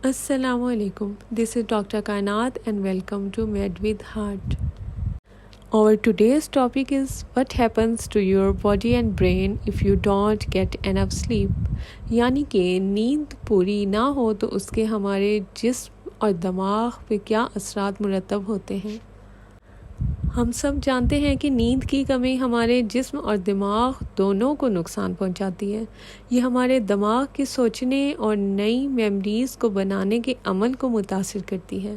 Assalamu alaikum. This is Dr. Kainat and welcome to Med with Heart. Our today's topic is what happens to your body and brain if you don't get enough sleep. یعنی کہ نیند پوری نہ ہو تو اس کے ہمارے جسم اور دماغ پہ کیا اثرات مرتب ہوتے ہیں۔ ہم سب جانتے ہیں کہ نیند کی کمی ہمارے جسم اور دماغ دونوں کو نقصان پہنچاتی ہے۔ یہ ہمارے دماغ کے سوچنے اور نئی میموریز کو بنانے کے عمل کو متاثر کرتی ہے۔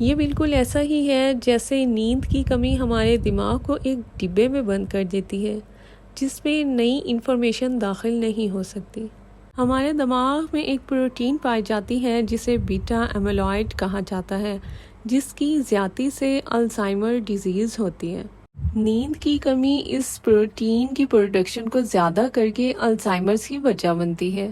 یہ بالکل ایسا ہی ہے جیسے نیند کی کمی ہمارے دماغ کو ایک ڈبے میں بند کر دیتی ہے جس میں نئی انفارمیشن داخل نہیں ہو سکتی۔ ہمارے دماغ میں ایک پروٹین پائی جاتی ہے جسے بیٹا ایمیلوئڈ کہا جاتا ہے، جس کی زیادتی سے الزائمر ڈیزیز ہوتی ہے۔ نیند کی کمی اس پروٹین کی پروڈکشن کو زیادہ کر کے الزائمرز کی وجہ بنتی ہے۔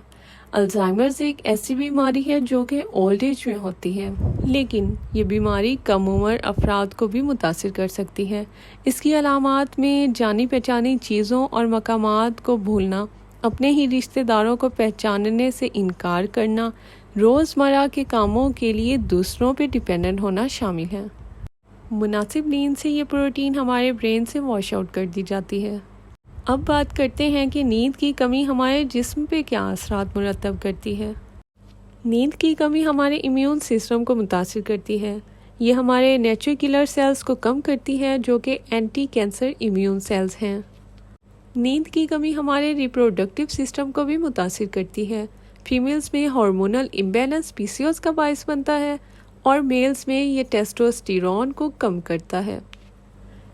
الزائمرز ایک ایسی بیماری ہے جو کہ اولڈ ایج میں ہوتی ہے، لیکن یہ بیماری کم عمر افراد کو بھی متاثر کر سکتی ہے۔ اس کی علامات میں جانی پہچانی چیزوں اور مقامات کو بھولنا، اپنے ہی رشتہ داروں کو پہچاننے سے انکار کرنا، روزمرہ کے کاموں کے لیے دوسروں پہ ڈیپینڈنٹ ہونا شامل ہے۔ مناسب نیند سے یہ پروٹین ہمارے برین سے واش آؤٹ کر دی جاتی ہے۔ اب بات کرتے ہیں کہ نیند کی کمی ہمارے جسم پہ کیا اثرات مرتب کرتی ہے۔ نیند کی کمی ہمارے امیون سسٹم کو متاثر کرتی ہے۔ یہ ہمارے نیچرل کلر سیلز کو کم کرتی ہے جو کہ اینٹی کینسر امیون سیلز ہیں۔ نیند کی کمی ہمارے ریپروڈکٹیو سسٹم کو بھی متاثر کرتی ہے۔ فیمیلز میں ہارمونل امبیلنس PCOS کا باعث بنتا ہے اور میلز میں یہ ٹیسٹوسٹیرون کو کم کرتا ہے۔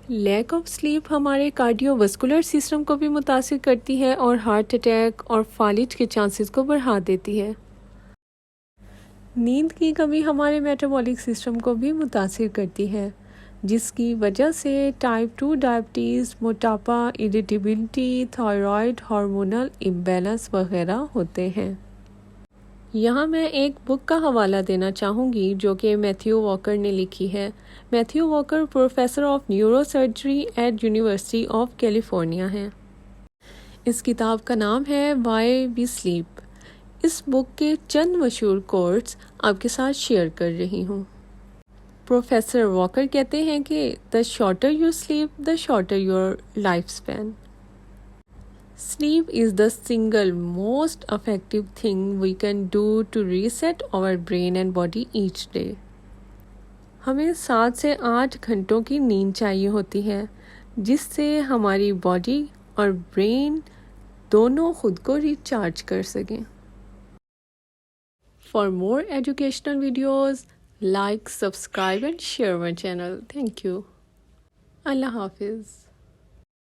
لیک آف سلیپ ہمارے کارڈیو واسکولر سسٹم کو بھی متاثر کرتی ہے اور ہارٹ اٹیک اور فالج کے چانسز کو بڑھا دیتی ہے۔ نیند کی کمی ہمارے میٹابولک سسٹم کو بھی متاثر کرتی ہے، جس کی وجہ سے ٹائپ 2 ڈائبٹیز، موٹاپا، اریٹیبلٹی، تھائرائیڈ ہارمونل امبیلنس وغیرہ ہوتے ہیں۔ یہاں میں ایک بک کا حوالہ دینا چاہوں گی جو کہ میتھیو واکر نے لکھی ہے۔ Matthew Walker professor of neurosurgery at university of California ہیں۔ اس کتاب کا نام ہے وائی وی سلیپ۔ اس بک کے چند مشہور کوٹس آپ کے ساتھ شیئر کر رہی ہوں۔ پروفیسر واکر کہتے ہیں کہ the shorter you sleep, the shorter your lifespan. Sleep is the single most effective thing we can do to reset our brain and body each day. ہمیں 7 سے 8 گھنٹوں کی نیند چاہیے ہوتی ہے جس سے ہماری باڈی اور برین دونوں خود کو ریچارج کر سکیں۔ For more educational videos, like, subscribe and share my channel. Thank you. اللہ حافظ.